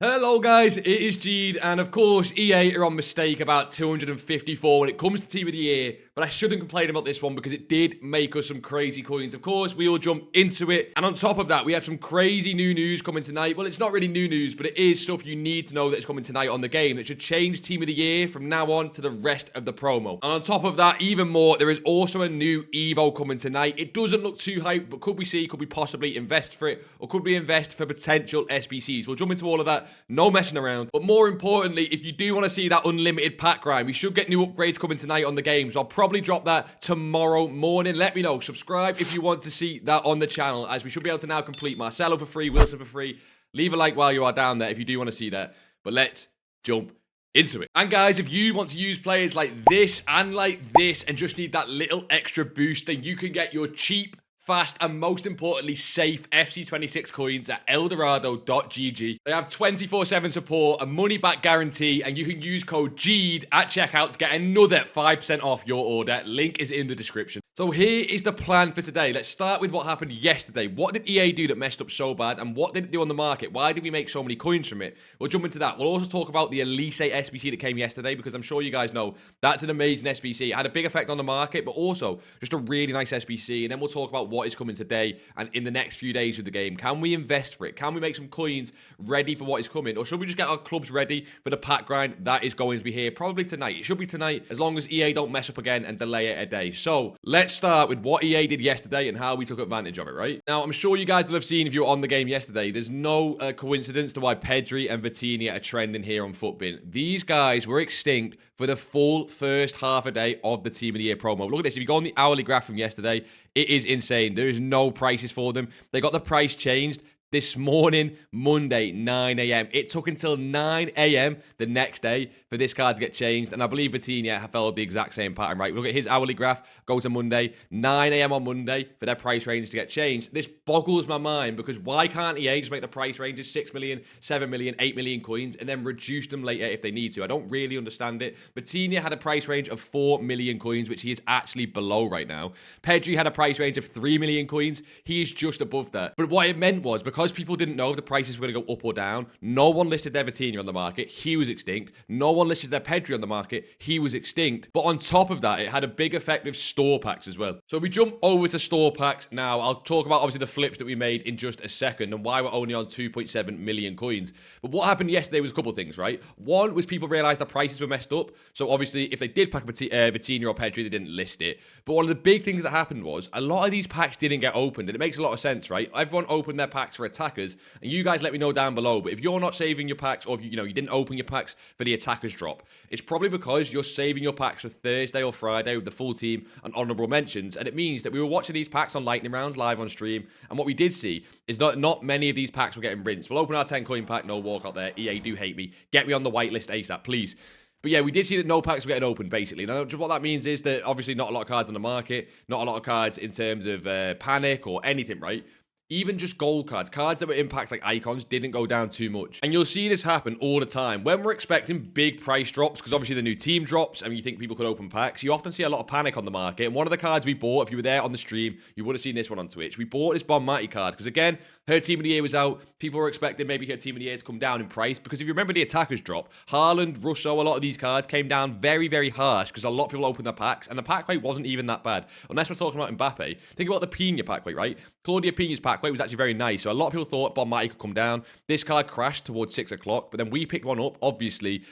Hello guys, it is Jead, and of course EA are on mistake about 254 when it comes to Team of the Year, but I shouldn't complain about this one because it did make us some crazy coins. Of course, we all jump into it, and on top of that, we have some crazy new news coming tonight. Well, it's not really new news, but it is stuff you need to know that's coming tonight on the game that should change Team of the Year from now on to the rest of the promo. And on top of that, even more, there is also a new Evo coming tonight. It doesn't look too hyped, but could we possibly invest for it, or could we invest for potential SBCs? We'll jump into all of that. No messing around. But more importantly, if you do want to see that unlimited pack grind, we should get new upgrades coming tonight on the game. So I'll probably drop that tomorrow morning. Let me know. Subscribe if you want to see that on the channel, as we should be able to now complete Marcelo for free, Wilson for free. Leave a like while you are down there if you do want to see that. But let's jump into it. And guys, if you want to use players like this and just need that little extra boost, then you can get your cheap, fast, and most importantly, safe FC26 coins at eldorado.gg. They have 24/7 support, a money-back guarantee, and you can use code JEAD at checkout to get another 5% off your order. Link is in the description. So here is the plan for today. Let's start with what happened yesterday. What did EA do that messed up so bad, and what did it do on the market? Why did we make so many coins from it? We'll jump into that. We'll also talk about the Elise SBC that came yesterday, because I'm sure you guys know that's an amazing SBC. It had a big effect on the market, but also just a really nice SBC. And then we'll talk about what is coming today and in the next few days with the game. Can we invest for it? Can we make some coins ready for what is coming? Or should we just get our clubs ready for the pack grind that is going to be here probably tonight? It should be tonight, as long as EA don't mess up again and delay it a day. So let's start with what EA did yesterday and how we took advantage of it, right? Now, I'm sure you guys will have seen, if you were on the game yesterday, there's no coincidence to why Pedri and Vitinha are trending here on Futbin. These guys were extinct for the full first half a day of the Team of the Year promo. Look at this. If you go on the hourly graph from yesterday, it is insane. There is no prices for them. They got the price changed this morning, Monday, 9 a.m. It took until 9 a.m. the next day for this card to get changed. And I believe Vitinha followed the exact same pattern, right? Look at his hourly graph. Go to Monday, 9 a.m. on Monday for their price range to get changed. This boggles my mind, because why can't EA just make the price ranges 6 million, 7 million, 8 million coins and then reduce them later if they need to? I don't really understand it. Vitinha had a price range of 4 million coins, which he is actually below right now. Pedri had a price range of 3 million coins. He is just above that. But what it meant was, because people didn't know if the prices were going to go up or down, no one listed their Vitinha on the market. He was extinct. No one listed their Pedri on the market. He was extinct. But on top of that, it had a big effect with store packs as well. So if we jump over to store packs now, I'll talk about obviously the flips that we made in just a second and why we're only on 2.7 million coins. But what happened yesterday was a couple of things, right? One was people realized the prices were messed up. So obviously, if they did pack Vitinha or Pedri, they didn't list it. But one of the big things that happened was a lot of these packs didn't get opened. And it makes a lot of sense, right? Everyone opened their packs for attackers. And you guys let me know down below, but if you're not saving your packs, or if you didn't open your packs for the attackers drop, it's probably because you're saving your packs for Thursday or Friday with the full team and honorable mentions. And it means that we were watching these packs on lightning rounds live on stream, and what we did see is that not many of these packs were getting rinsed. We'll open our 10 coin pack. No walkout there. EA do hate me. Get me on the whitelist ASAP, please. But yeah, we did see that no packs were getting opened, basically. Now, what that means is that obviously not a lot of cards on the market, not a lot of cards in terms of panic or anything, right? Even just gold cards that were impacts like icons didn't go down too much. And you'll see this happen all the time. When we're expecting big price drops, because obviously the new team drops and you think people could open packs, you often see a lot of panic on the market. And one of the cards we bought, if you were there on the stream, you would have seen this one on Twitch. We bought this Bon Mati card because, again, her Team of the Year was out. People were expecting maybe her Team of the Year to come down in price, because if you remember the attackers drop, Haaland, Russo, a lot of these cards came down very, very harsh because a lot of people opened their packs, and the pack weight wasn't even that bad. Unless we're talking about Mbappe. Think about the Pina pack weight, right? Claudia Pina's pack weight was actually very nice. So a lot of people thought Bon Mati could come down. This card crashed towards 6 o'clock, but then we picked one up, obviously,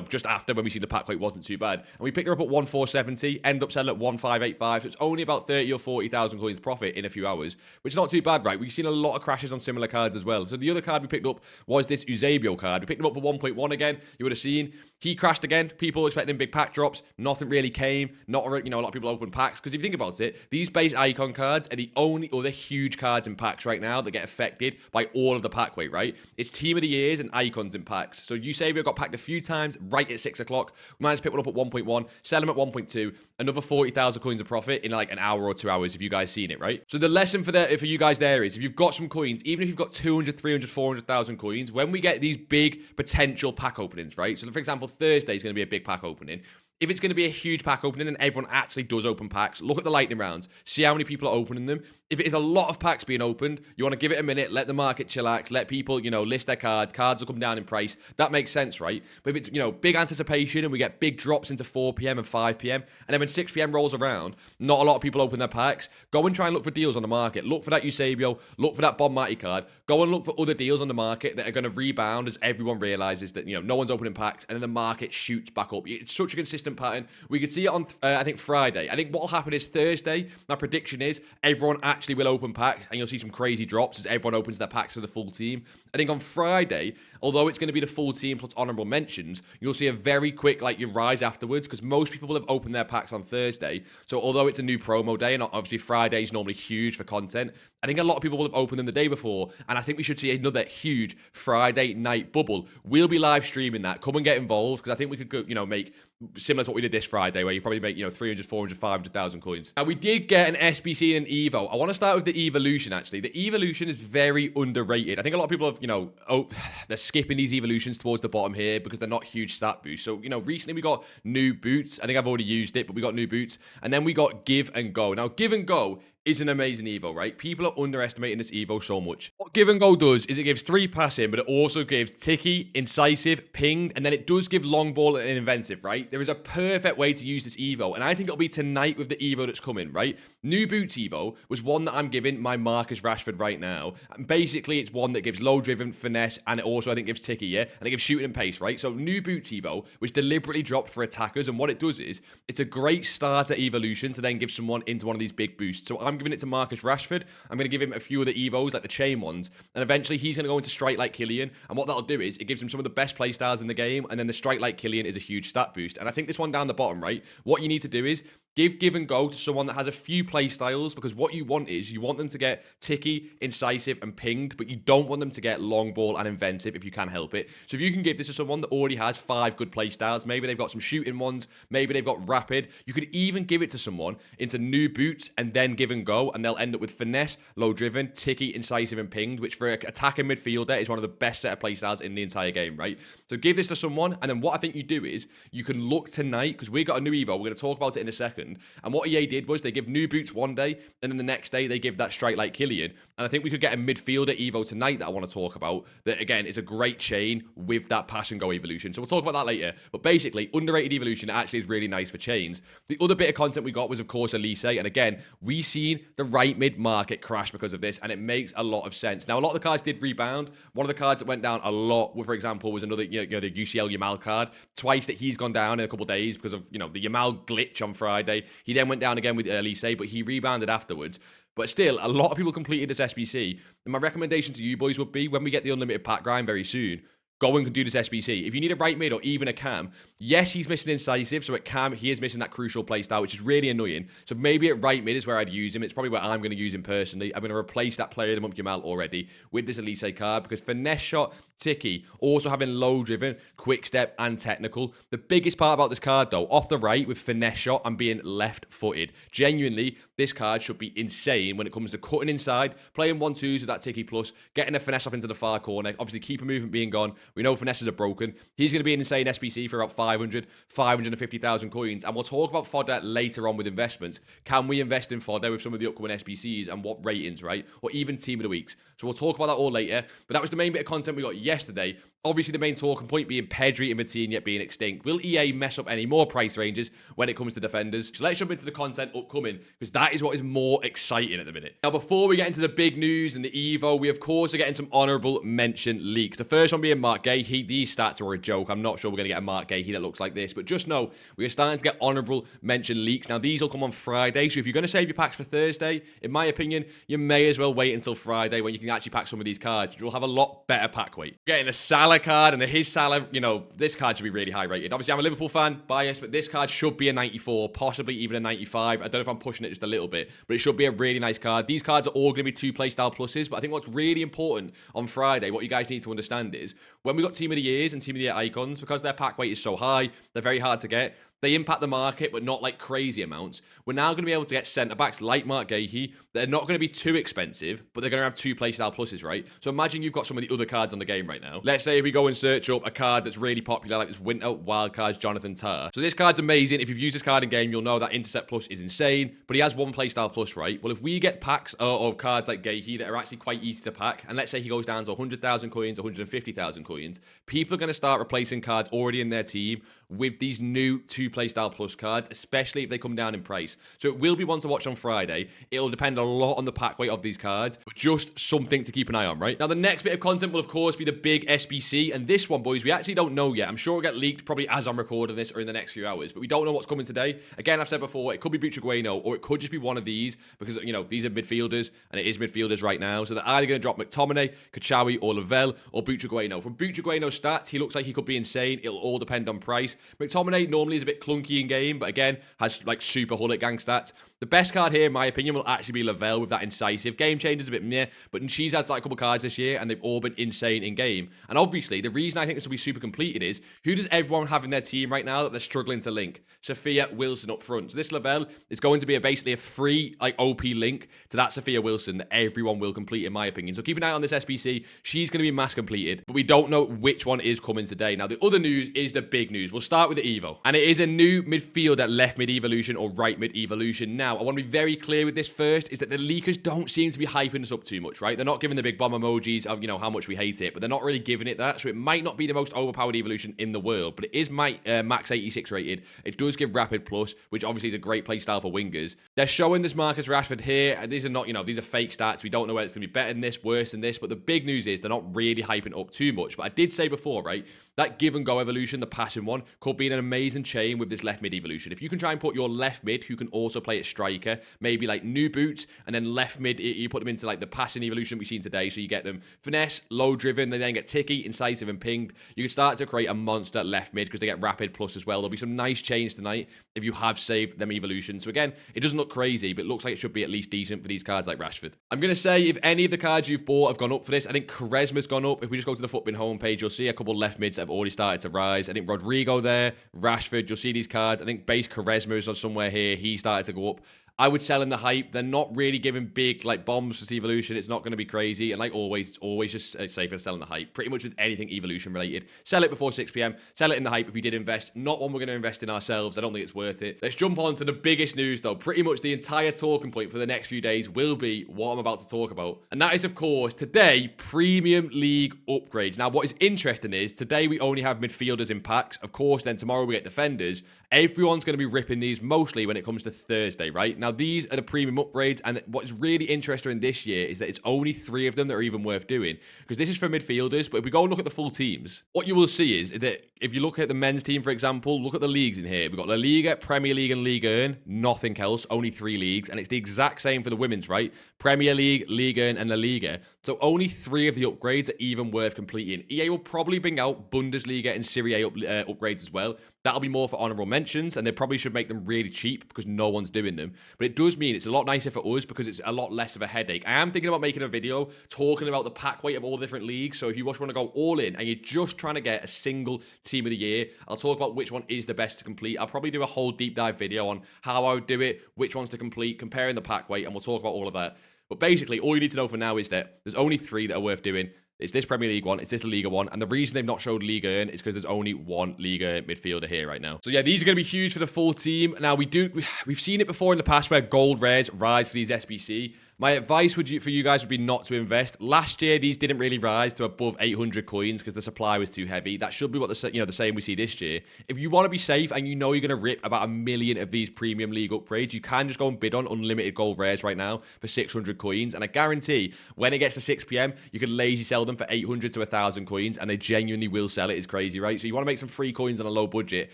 just after, when we see the pack weight wasn't too bad. And we picked her up at 1,470, end up selling at 1,585. So it's only about 30 or 40,000 coins profit in a few hours, which is not too bad, right? We've seen a lot of crashes on similar cards as well. So the other card we picked up was this Eusebio card. We picked him up for 1.1 again. You would have seen. He crashed again. People expecting big pack drops. Nothing really came. Not, a lot of people open packs. Because if you think about it, these base icon cards are the only other huge cards in packs right now that get affected by all of the pack weight, right? It's Team of the Years and icons in packs. So Eusebio got packed a few times right at 6 o'clock. We managed to pick one up at 1.1, sell them at 1.2, another 40,000 coins of profit in like an hour or 2 hours, if you guys seen it, right? So the lesson for you guys there is, if you've got some coins, even if you've got 200, 300, 400,000 coins, when we get these big potential pack openings, right? So for example, Thursday is going to be a big pack opening. if it's going to be a huge pack opening and everyone actually does open packs, look at the lightning rounds, see how many people are opening them. If it is a lot of packs being opened, you want to give it a minute, let the market chillax, let people, list their cards. Cards will come down in price. That makes sense, right? But if it's, big anticipation and we get big drops into 4 p.m. and 5 p.m., and then when 6 p.m. rolls around, not a lot of people open their packs. Go and try and look for deals on the market. Look for that Eusebio, look for that Bon Mati card. Go and look for other deals on the market that are going to rebound as everyone realizes that, no one's opening packs, and then the market shoots back up. It's such a consistent pattern. We could see it on, I think, Friday. I think what will happen is Thursday, my prediction is everyone actually will open packs, and you'll see some crazy drops as everyone opens their packs to the full team. I think on Friday, although it's going to be the full team plus honorable mentions, you'll see a very quick, your rise afterwards, because most people will have opened their packs on Thursday. So although it's a new promo day, and obviously Friday is normally huge for content, I think a lot of people will have opened them the day before, and I think we should see another huge Friday night bubble. We'll be live streaming that. Come and get involved, because I think we could go, make similar to what we did this Friday, where you probably make, 300, 400, 500,000 coins. Now, we did get an SBC and an Evo. I want to start with the Evolution, actually. The Evolution is very underrated. I think a lot of people have, they're skipping these Evolutions towards the bottom here because they're not huge stat boosts. So, recently we got new boots. I think I've already used it, but we got new boots. And then we got Give and Go. Now, Give and Go is an amazing Evo, right? People are underestimating this Evo so much. What Give and Go does is it gives 3 passing, but it also gives Ticky, Incisive, Pinged, and then it does give Long Ball and Inventive, right? There is a perfect way to use this Evo, and I think it'll be tonight with the Evo that's coming, right? New Boots Evo was one that I'm giving my Marcus Rashford right now. And basically, it's one that gives low driven, finesse, and it also, I think, gives Ticky, yeah? And it gives shooting and pace, right? So New Boots Evo, which deliberately dropped for attackers, and what it does is, it's a great starter evolution to then give someone into one of these big boosts. So I'm giving it to Marcus Rashford. I'm going to give him a few of the Evos, like the chain ones, and eventually he's going to go into Strike Like Killian, and what that'll do is, it gives him some of the best playstyles in the game, and then the Strike Like Killian is a huge stat boost. And I think this one down the bottom, right, what you need to do is, Give and Go to someone that has a few play styles, because what you want is you want them to get Ticky, Incisive, and Pinged, but you don't want them to get Long Ball and Inventive if you can help it. So if you can give this to someone that already has 5 good play styles, maybe they've got some shooting ones, maybe they've got Rapid, you could even give it to someone into New Boots and then Give and Go, and they'll end up with Finesse, Low Driven, Ticky, Incisive, and Pinged, which for an attacking midfielder is one of the best set of play styles in the entire game, right? So give this to someone, and then what I think you do is you can look tonight, because we got a new Evo, we're going to talk about it in a second. And what EA did was they give New Boots one day, and then the next day they give that Strike Like Killian. And I think we could get a midfielder Evo tonight that I want to talk about, that again is a great chain with that Pass and Go evolution. So we'll talk about that later. But basically, underrated evolution actually is really nice for chains. The other bit of content we got was, of course, Elise. And again, we seen the right mid market crash because of this, and it makes a lot of sense. Now, a lot of the cards did rebound. One of the cards that went down a lot, for example, was another, the UCL Yamal card. Twice that he's gone down in a couple of days because of, the Yamal glitch on Friday. He then went down again with Elise, but he rebounded afterwards. But still, a lot of people completed this SBC. And my recommendation to you boys would be, when we get the unlimited pack grind very soon, go and do this SBC. If you need a right mid or even a cam, yes, he's missing Incisive, so at cam, he is missing that crucial playstyle, which is really annoying. So maybe at right mid is where I'd use him. It's probably where I'm going to use him personally. I'm going to replace that player of the month Yamal already with this Elise card, because Finesse Shot, Ticky, also having low driven, quick step, and technical. The biggest part about this card, though, off the right with Finesse Shot and being left-footed. Genuinely, this card should be insane when it comes to cutting inside, playing 1-2s with that Ticky plus, getting a Finesse off into the far corner, obviously keeper movement being gone. We know Finesses are broken. He's going to be an insane SBC for about 550,000 coins. And we'll talk about fodder later on with investments. Can we invest in fodder with some of the upcoming SBCs and what ratings, right? Or even team of the weeks. So we'll talk about that all later. But that was the main bit of content we got yesterday. Obviously, the main talking point being Pedri and Vitinha being extinct. Will EA mess up any more price ranges when it comes to defenders? So let's jump into the content upcoming, because that is what is more exciting at the minute. Now, before we get into the big news and the Evo, we of course are getting some honourable mention leaks. The first one being Mark Gahey. These stats are a joke. I'm not sure we're going to get a Mark Gahey that looks like this, but just know we are starting to get honourable mention leaks. Now, these will come on Friday, so if you're going to save your packs for Thursday, in my opinion, you may as well wait until Friday when you can actually pack some of these cards. You'll have a lot better pack weight. Getting a Salah card, and his Salah, this card should be really high rated. Obviously, I'm a Liverpool fan, biased, but this card should be a 94, possibly even a 95. I don't know if I'm pushing it just a little bit, but it should be a really nice card. These cards are all going to be 2 playstyle pluses, but I think what's really important on Friday, what you guys need to understand is, when we got Team of the Years and Team of the Year icons, because their pack weight is so high, they're very hard to get. They impact the market, but not like crazy amounts. We're now going to be able to get centre-backs like Mark Gahey. They're not going to be too expensive, but they're going to have 2 playstyle pluses, right? So imagine you've got some of the other cards on the game right now. Let's say we go and search up a card that's really popular, like this Winter Wildcards Jonathan Tah. So this card's amazing. If you've used this card in game, you'll know that Intercept Plus is insane, but he has 1 playstyle plus, right? Well, if we get packs of cards like Gahey that are actually quite easy to pack, and let's say he goes down to 100,000 coins, 150,000 coins, people are going to start replacing cards already in their team with these new 2 playstyle plus cards, especially if they come down in price. So it will be one to watch on Friday. It'll depend a lot on the pack weight of these cards, but just something to keep an eye on, right? Now, the next bit of content will, of course, be the big SBC, and this one, boys, we actually don't know yet. I'm sure it'll get leaked probably as I'm recording this or in the next few hours, but we don't know what's coming today. Again, I've said before, it could be BigJead, or it could just be one of these, because, you know, these are midfielders, and it is midfielders right now, so they're either going to drop McTominay, Kachawi, or Lavelle, or BigJead. From BigJead's stats, he looks like he could be insane. It'll all depend on price. McTominay normally is a bit clunky in game, but again, has like super Hullet gang stats. The best card here, in my opinion, will actually be Lavelle with that incisive. Game change is a bit meh, but she's had like a couple cards this year, and they've all been insane in game. And obviously, the reason I think this will be super completed is, who does everyone have in their team right now that they're struggling to link? Sophia Wilson up front. So this Lavelle is going to be basically a free like OP link to that Sophia Wilson that everyone will complete, in my opinion. So keep an eye on this SBC. She's going to be mass completed, but we don't know which one is coming today. Now, the other news is the big news. We'll start with the Evo, and it is a new midfielder left mid evolution or right mid evolution. Now, I want to be very clear with this first, is that the leakers don't seem to be hyping us up too much, right? They're not giving the big bomb emojis of, you know, how much we hate it, but they're not really giving it that. So it might not be the most overpowered evolution in the world, but it is max 86 rated. It does give rapid plus, which obviously is a great play style for wingers. They're showing this Marcus Rashford here. These are not, you know, these are fake stats. We don't know whether it's going to be better than this, worse than this, but the big news is they're not really hyping up too much. But I did say before, right, that give and go evolution, the passing one, could be an amazing chain with this left mid evolution. If you can try and put your left mid, who can also play at striker, maybe like new boots, and then left mid, you put them into like the passing evolution we've seen today. So you get them finesse, low driven, they then get ticky, incisive, and pinged. You can start to create a monster left mid because they get rapid plus as well. There'll be some nice chains tonight if you have saved them evolutions. So again, it doesn't look crazy, but it looks like it should be at least decent for these cards like Rashford. I'm going to say if any of the cards you've bought have gone up for this, I think Quaresma's gone up. If we just go to the Footbin homepage, you'll see a couple left mids that have already started to rise. I think Rodrigo there, Rashford, you'll see these cards. I think base Quaresma is on somewhere here. He started to go up. I would sell in the hype. They're not really giving big like bombs for this evolution. It's not going to be crazy. And like always, it's always just safer selling the hype. Pretty much with anything evolution related. Sell it before 6 p.m. Sell it in the hype if you did invest. Not one we're going to invest in ourselves. I don't think it's worth it. Let's jump on to the biggest news though. Pretty much the entire talking point for the next few days will be what I'm about to talk about. And that is, of course, today, Premium League upgrades. Now, what is interesting is today we only have midfielders in packs. Of course, then tomorrow we get defenders. Everyone's going to be ripping these mostly when it comes to Thursday, right? Now, these are the premium upgrades, and what's really interesting this year is that it's only 3 of them that are even worth doing, because this is for midfielders, but if we go and look at the full teams, what you will see is that if you look at the men's team, for example, look at the leagues in here. We've got La Liga, Premier League, and Ligue 1, nothing else, only 3 leagues, and it's the exact same for the women's, right? Premier League, Ligue 1, and La Liga. So only 3 of the upgrades are even worth completing. EA will probably bring out Bundesliga and Serie A upgrades as well. That'll be more for honorable mentions, and they probably should make them really cheap because no one's doing them. But it does mean it's a lot nicer for us because it's a lot less of a headache. I am thinking about making a video talking about the pack weight of all the different leagues. So if you just want to go all in and you're just trying to get a single team of the year, I'll talk about which one is the best to complete. I'll probably do a whole deep dive video on how I would do it, which ones to complete, comparing the pack weight, and we'll talk about all of that. But basically, all you need to know for now is that there's only 3 that are worth doing. It's this Premier League one, it's this Liga one, and the reason they've not showed Liga in is because there's only 1 Liga midfielder here right now. So yeah, these are going to be huge for the full team. Now, we've seen it before in the past where gold rares rise for these SBC. My advice for you guys would be not to invest. Last year, these didn't really rise to above 800 coins because the supply was too heavy. That should be what the same we see this year. If you want to be safe and you know you're going to rip about 1 million of these Premium League upgrades, you can just go and bid on unlimited gold rares right now for 600 coins. And I guarantee when it gets to 6 p.m, you can lazy sell them for 800 to 1,000 coins, and they genuinely will sell it. It's crazy, right? So you want to make some free coins on a low budget,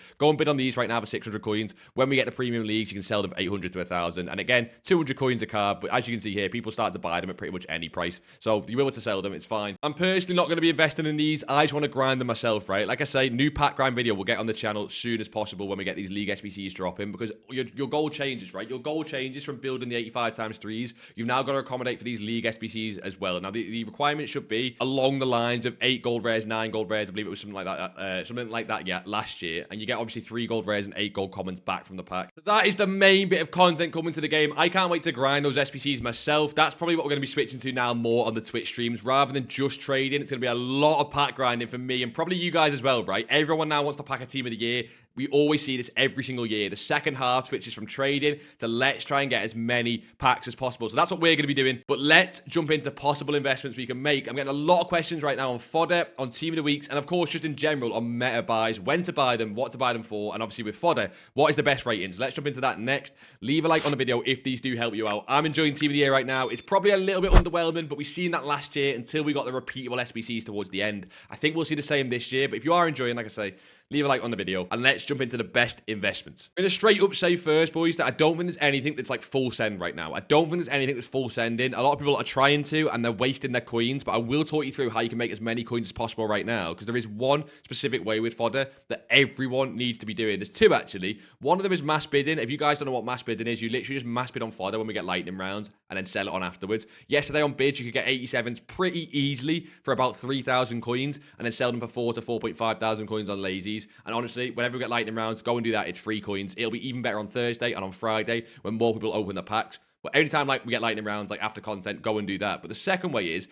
go and bid on these right now for 600 coins. When we get the Premium Leagues, you can sell them for 800 to 1,000. And again, 200 coins a card, but as you can see here, people start to buy them at pretty much any price. So you're able to sell them, it's fine. I'm personally not going to be investing in these. I just want to grind them myself, right? Like I say, new pack grind video will get on the channel as soon as possible when we get these league SBCs dropping, because your goal changes, right? Your goal changes from building the 85 times 3s. You've now got to accommodate for these league SBCs as well. Now, the requirement should be along the lines of 8 gold rares, 9 gold rares. I believe it was something like that, yeah, last year. And you get obviously 3 gold rares and 8 gold commons back from the pack. So that is the main bit of content coming to the game. I can't wait to grind those SBCs myself. That's probably what we're going to be switching to now more on the Twitch streams rather than just trading. It's going to be a lot of pack grinding for me and probably you guys as well, right? Everyone now wants to pack a team of the year. We always see this every single year. The second half switches from trading to let's try and get as many packs as possible. So that's what we're going to be doing. But let's jump into possible investments we can make. I'm getting a lot of questions right now on fodder, on team of the weeks, and of course just in general on meta buys, when to buy them, what to buy them for, and obviously with fodder, what is the best ratings. Let's jump into that next. Leave a like on the video if these do help you out. I'm enjoying team of the year right now. It's probably a little bit underwhelming, but we've seen that last year until we got the repeatable SBCs towards the end. I think we'll see the same this year, but if you are enjoying, like I say, leave a like on the video, and let's jump into the best investments. I'm going to straight up say first, boys, that I don't think there's anything that's like full send right now. I don't think there's anything that's full sending. A lot of people are trying to, and they're wasting their coins, but I will talk you through how you can make as many coins as possible right now, because there is one specific way with fodder that everyone needs to be doing. There's two, actually. One of them is mass bidding. If you guys don't know what mass bidding is, you literally just mass bid on fodder when we get lightning rounds, and then sell it on afterwards. Yesterday on bids, you could get 87s pretty easily for about 3,000 coins, and then sell them for 4 to 4.5 thousand coins on lazies. And honestly, whenever we get lightning rounds, go and do that. It's free coins. It'll be even better on Thursday and on Friday when more people open the packs. But anytime like we get lightning rounds, like after content, go and do that. But the second way is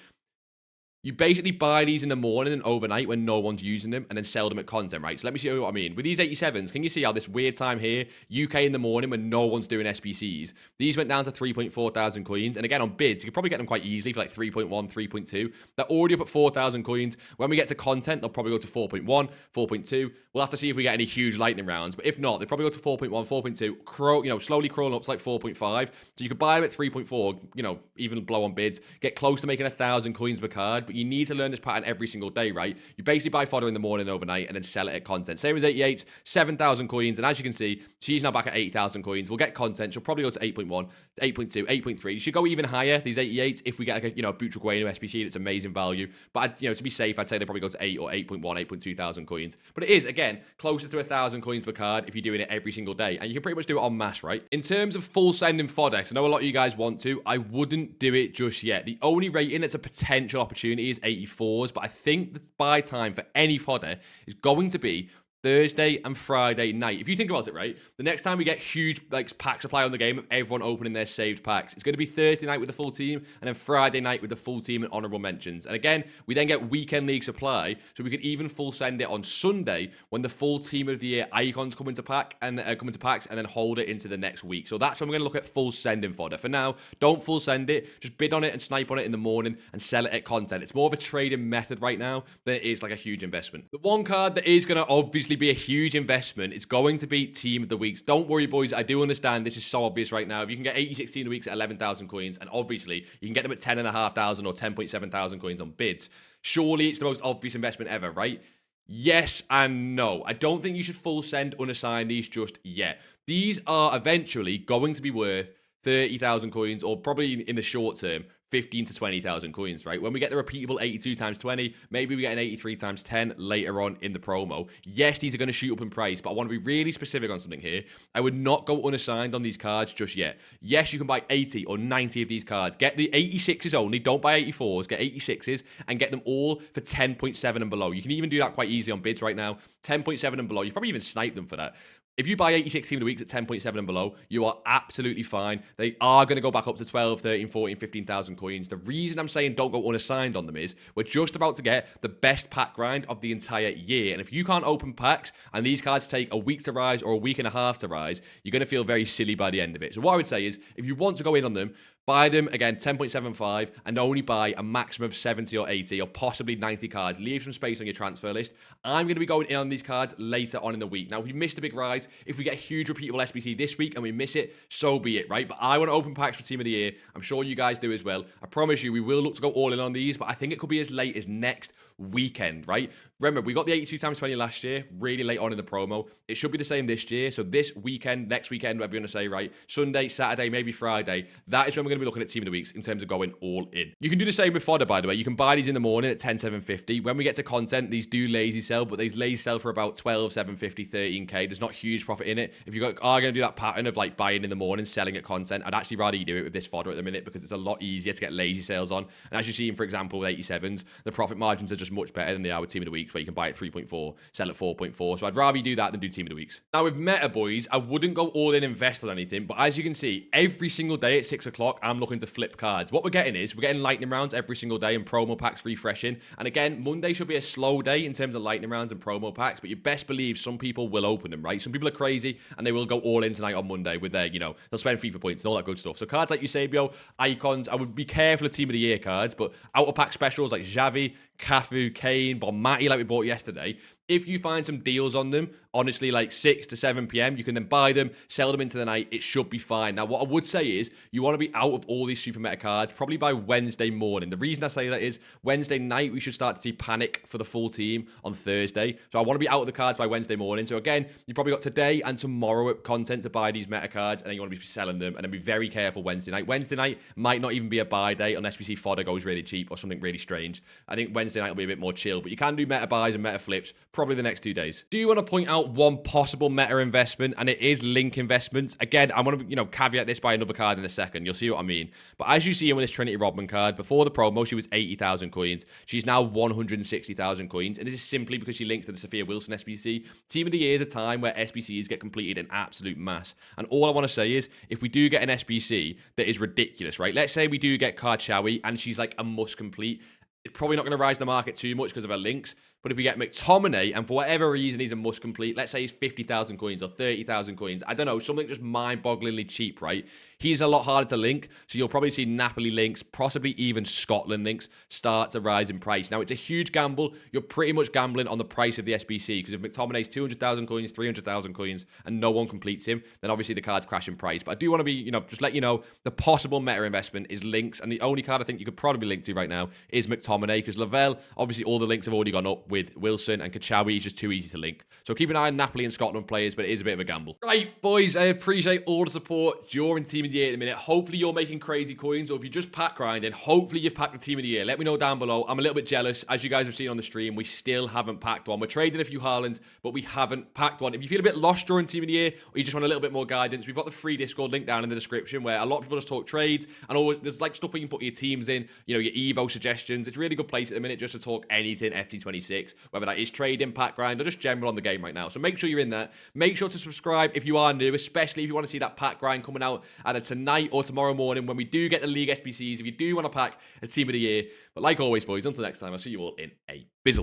you basically buy these in the morning and overnight when no one's using them, and then sell them at content, right? So let me see what I mean. With these 87s, can you see how this weird time here, UK in the morning when no one's doing SBCs, these went down to 3.4 thousand coins. And again, on bids, you could probably get them quite easily for like 3.1, 3.2. They're already up at 4,000 coins. When we get to content, they'll probably go to 4.1, 4.2. We'll have to see if we get any huge lightning rounds. But if not, they probably go to 4.1, 4.2, slowly crawling up to like 4.5. So you could buy them at 3.4, even blow on bids, get close to making 1,000 coins per card. But you need to learn this pattern every single day, right? You basically buy fodder in the morning and overnight and then sell it at content. Same as 88, 7,000 coins. And as you can see, she's now back at 8,000 coins. We'll get content. She'll probably go to 8.1, 8.2, 8.3. You should go even higher, these 88s, if we get like a Butragueno SBC. That's amazing value. But, to be safe, I'd say they probably go to 8 or 8.1, 8.2 thousand coins. But it is, again, closer to 1,000 coins per card if you're doing it every single day. And you can pretty much do it en masse, right? In terms of full sending fodder, because I know a lot of you guys want to, I wouldn't do it just yet. The only rating that's a potential opportunity is 84s, but I think the buy time for any fodder is going to be Thursday and Friday night. If you think about it, right, the next time we get huge pack supply on the game of everyone opening their saved packs, it's going to be Thursday night with the full team and then Friday night with the full team and honorable mentions. And again, we then get weekend league supply, so we could even full send it on Sunday when the full team of the year icons come into packs and then hold it into the next week. So that's when we're going to look at full sending fodder. For now, don't full send it. Just bid on it and snipe on it in the morning and sell it at content. It's more of a trading method right now than it is like a huge investment. The one card that is going to obviously be a huge investment, it's going to be team of the weeks. Don't worry, boys, I do understand this is so obvious right now. If you can get 86 team of the weeks at 11,000 coins, and obviously you can get them at 10,500 or 10.7 thousand coins on bids, surely it's the most obvious investment ever, right? Yes and no. I don't think you should full send unassigned these just yet. These are eventually going to be worth 30,000 coins, or probably in the short term 15 to 20,000 coins, right? When we get the repeatable 82 times 20, maybe we get an 83 times 10 later on in the promo. Yes, these are going to shoot up in price, but I want to be really specific on something here. I would not go unassigned on these cards just yet. Yes, you can buy 80 or 90 of these cards. Get the 86s only. Don't buy 84s. Get 86s and get them all for 10.7 and below. You can even do that quite easy on bids right now. 10.7 and below. You probably even snipe them for that. If you buy 86 team of the weeks at 10.7 and below, you are absolutely fine. They are going to go back up to 12, 13, 14, 15,000 coins. The reason I'm saying don't go unassigned on them is we're just about to get the best pack grind of the entire year. And if you can't open packs and these cards take a week to rise or a week and a half to rise, you're going to feel very silly by the end of it. So what I would say is if you want to go in on them, buy them, again, 10.75, and only buy a maximum of 70 or 80 or possibly 90 cards. Leave some space on your transfer list. I'm going to be going in on these cards later on in the week. Now, if we missed a big rise, if we get a huge repeatable SBC this week and we miss it, so be it, right? But I want to open packs for Team of the Year. I'm sure you guys do as well. I promise you, we will look to go all in on these, but I think it could be as late as next weekend, right? Remember, we got the 82 times 20 last year, really late on in the promo. It should be the same this year. So this weekend, next weekend, whatever you're going to say, right? Sunday, Saturday, maybe Friday. That is when we're going to be looking at Team of the Weeks in terms of going all in. You can do the same with fodder, by the way. You can buy these in the morning at 10,750. When we get to content, these do lazy sell, but they lazy sell for about 12,750, 13K. There's not huge profit in it. If you are going to do that pattern of like buying in the morning, selling at content, I'd actually rather you do it with this fodder at the minute because it's a lot easier to get lazy sales on. And as you're seeing, for example, with 87s, the profit margins are just much better than they are with Team of the Weeks, where you can buy at 3.4, sell at 4.4. So I'd rather you do that than do Team of the Weeks. Now with meta, boys, I wouldn't go all in invest on anything, but as you can see, every single day at 6 o'clock, I'm looking to flip cards. What we're getting is, we're getting lightning rounds every single day and promo packs refreshing. And again, Monday should be a slow day in terms of lightning rounds and promo packs, but you best believe some people will open them, right? Some people are crazy and they will go all in tonight on Monday with their, they'll spend FIFA points and all that good stuff. So cards like Eusebio, icons, I would be careful of Team of the Year cards, but outer pack specials like Xavi, Cafu, Kane, Bonmati like we bought yesterday, if you find some deals on them, honestly, like 6 to 7 p.m., you can then buy them, sell them into the night. It should be fine. Now, what I would say is you want to be out of all these super meta cards probably by Wednesday morning. The reason I say that is Wednesday night, we should start to see panic for the full team on Thursday. So I want to be out of the cards by Wednesday morning. So again, you probably got today and tomorrow at content to buy these meta cards, and then you want to be selling them, and then be very careful Wednesday night. Wednesday night might not even be a buy day unless we see fodder goes really cheap or something really strange. I think Wednesday night will be a bit more chill, but you can do meta buys and meta flips probably the next 2 days. Do you want to point out one possible meta investment, and it is link investments? Again, I want to caveat this by another card in a second. You'll see what I mean. But as you see in with this Trinity Rodman card, before the promo, she was 80,000 coins. She's now 160,000 coins, and this is simply because she links to the Sophia Wilson SBC. Team of the Year is a time where SBCs get completed in absolute mass. And all I want to say is, if we do get an SBC that is ridiculous, right? Let's say we do get Karchawi, and she's like a must complete. It's probably not going to rise the market too much because of her links. But if we get McTominay, and for whatever reason he's a must complete, let's say he's 50,000 coins or 30,000 coins, I don't know, something just mind-bogglingly cheap, right? He's a lot harder to link, so you'll probably see Napoli links, possibly even Scotland links, start to rise in price. Now, it's a huge gamble. You're pretty much gambling on the price of the SBC, because if McTominay's 200,000 coins, 300,000 coins, and no one completes him, then obviously the card's crash in price. But I do want to be, just let you know, the possible meta investment is links, and the only card I think you could probably link to right now is McTominay, because Lavelle, obviously all the links have already gone up with Wilson, and Kachawi is just too easy to link. So keep an eye on Napoli and Scotland players, but it is a bit of a gamble. Right, boys, I appreciate all the support during Team of the Year at the minute. Hopefully you're making crazy coins, or if you're just pack grinding, hopefully you've packed the Team of the Year. Let me know down below. I'm a little bit jealous. As you guys have seen on the stream, we still haven't packed one. We're trading a few Haalands, but we haven't packed one. If you feel a bit lost during Team of the Year, or you just want a little bit more guidance, we've got the free Discord link down in the description, where a lot of people just talk trades, and always there's like stuff where you can put your teams in, your Evo suggestions. It's a really good place at the minute just to talk anything FT26, whether that is trading, pack grind, or just general on the game right now. So make sure you're in there. Make sure to subscribe if you are new, especially if you want to see that pack grind coming out either tonight or tomorrow morning when we do get the league SBCs, if you do want to pack a Team of the Year. But like always, boys, until next time, I'll see you all in a bizzle.